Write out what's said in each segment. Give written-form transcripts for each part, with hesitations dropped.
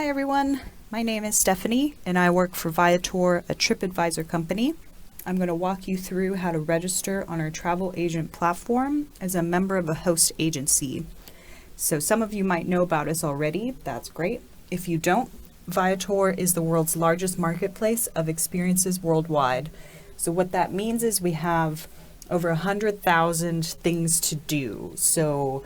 Hi everyone, my name is Stephanie and I work for Viator, a TripAdvisor company. I'm going to walk you through how to register on our travel agent platform as a member of a host agency. So some of you might know about us already, that's great. If you don't, Viator is the world's largest marketplace of experiences worldwide. So what that means is we have over 100,000 things to do. So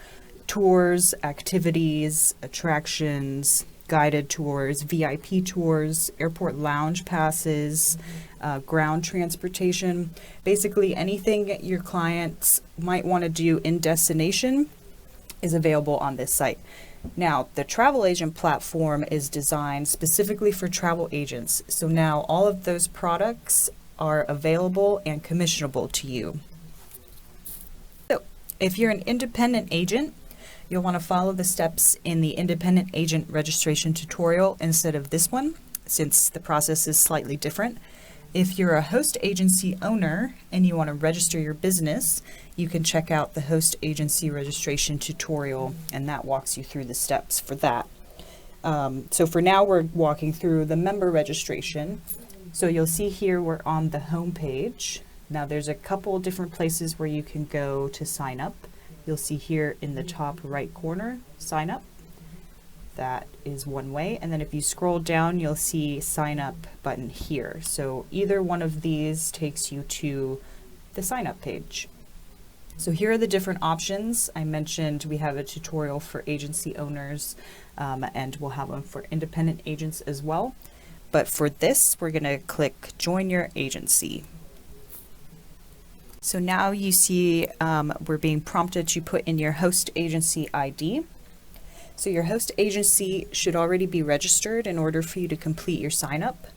tours, activities, attractions, guided tours, VIP tours, airport lounge passes, ground transportation, basically anything your clients might want to do in destination is available on this site. Now, the travel agent platform is designed specifically for travel agents. So now all of those products are available and commissionable to you. So if you're an independent agent, you'll want to follow the steps in the independent agent registration tutorial instead of this one, since the process is slightly different. If you're a host agency owner and you want to register your business, you can check out the host agency registration tutorial, and that walks you through the steps for that. So for now, we're walking through the member registration. So you'll see here we're on the home page. Now there's a couple different places where you can go to sign up. You'll see here in the top right corner, sign up. That is one way. And then if you scroll down, you'll see sign up button here. So either one of these takes you to the sign up page. So here are the different options. I mentioned we have a tutorial for agency owners and we'll have one for independent agents as well. But for this, we're going to click join your agency. So now you see we're being prompted to put in your host agency ID. So your host agency should already be registered in order for you to complete your sign up.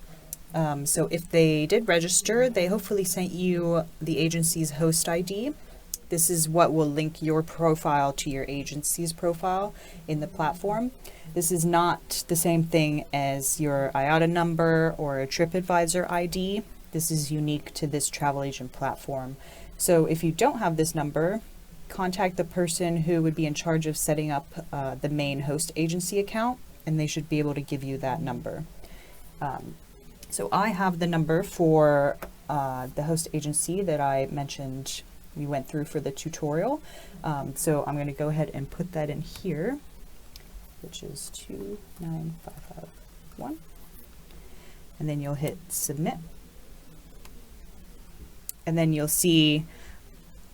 So if they did register, they hopefully sent you the agency's host ID. This is what will link your profile to your agency's profile in the platform. This is not the same thing as your IATA number or a TripAdvisor ID. This is unique to this travel agent platform. So if you don't have this number, contact the person who would be in charge of setting up the main host agency account, and they should be able to give you that number. So I have the number for the host agency that I mentioned we went through for the tutorial. So I'm going to go ahead and put that in here, which is 29551. And then you'll hit submit. And then you'll see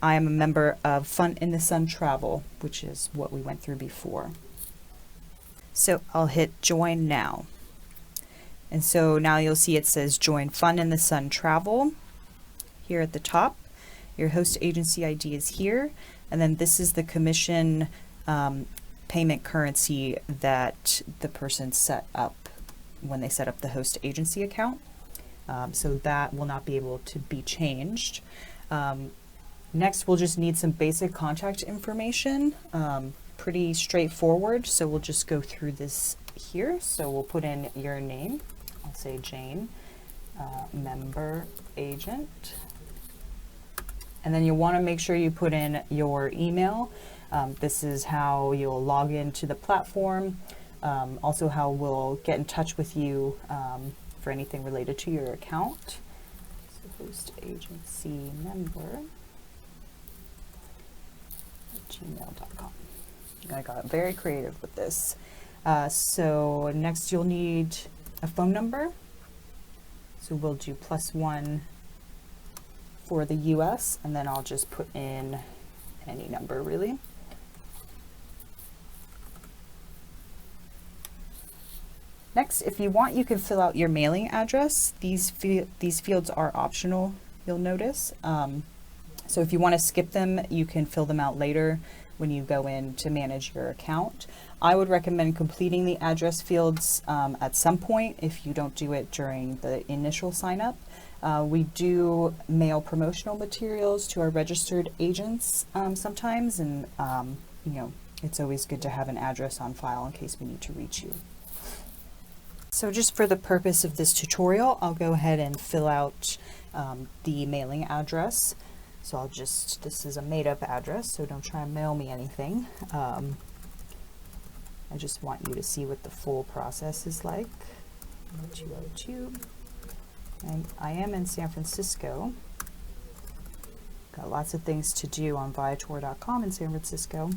I am a member of Fun in the Sun Travel, which is what we went through before. So I'll hit join now. And so now you'll see it says join Fun in the Sun Travel here at the top. Your host agency ID is here. And then this is the commission payment currency that the person set up when they set up the host agency account. So that will not be able to be changed. Next, we'll just need some basic contact information. Pretty straightforward, so we'll just go through this here. So we'll put in your name. I'll say Jane, member agent. And then you want to make sure you put in your email. This is how you'll log into the platform. Also how we'll get in touch with you for anything related to your account. So host agency member at gmail.com. I got very creative with this. So next you'll need a phone number. So we'll do +1 for the US, and then I'll just put in any number really. Next, if you want, you can fill out your mailing address. These fields are optional, you'll notice. So if you want to skip them, you can fill them out later when you go in to manage your account. I would recommend completing the address fields at some point if you don't do it during the initial sign up. We do mail promotional materials to our registered agents sometimes, and you know, it's always good to have an address on file in case we need to reach you. So just for the purpose of this tutorial, I'll go ahead and fill out the mailing address. So this is a made-up address, so don't try and mail me anything. I just want you to see what the full process is like. 202. And I am in San Francisco. Got lots of things to do on Viator.com in San Francisco,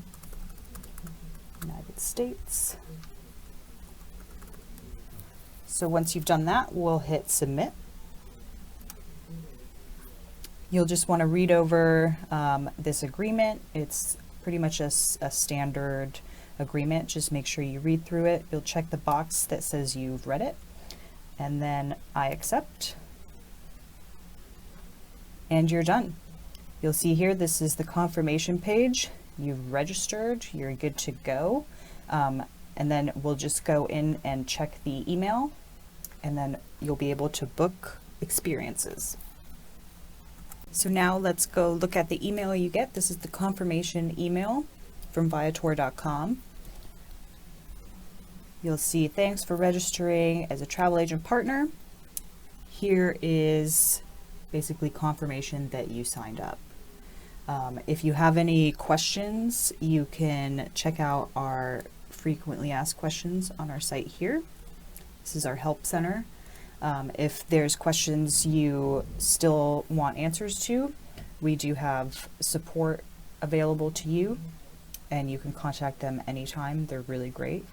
United States. So once you've done that, we'll hit submit. You'll just want to read over this agreement. It's pretty much a standard agreement. Just make sure you read through it. You'll check the box that says you've read it, and then I accept, and you're done. You'll see here, this is the confirmation page. You've registered, you're good to go. And then we'll just go in and check the email, and then you'll be able to book experiences. So now let's go look at the email you get. This is the confirmation email from Viator.com. You'll see, thanks for registering as a travel agent partner. Here is basically confirmation that you signed up. If you have any questions, you can check out our frequently asked questions on our site here. This is our help center. If there's questions you still want answers to, we do have support available to you, and you can contact them anytime. They're really great.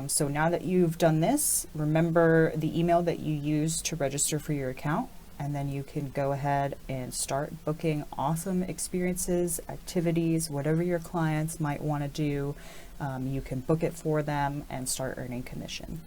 So now that you've done this, remember the email that you used to register for your account, and then you can go ahead and start booking awesome experiences, activities, whatever your clients might want to do. You can book it for them and start earning commission.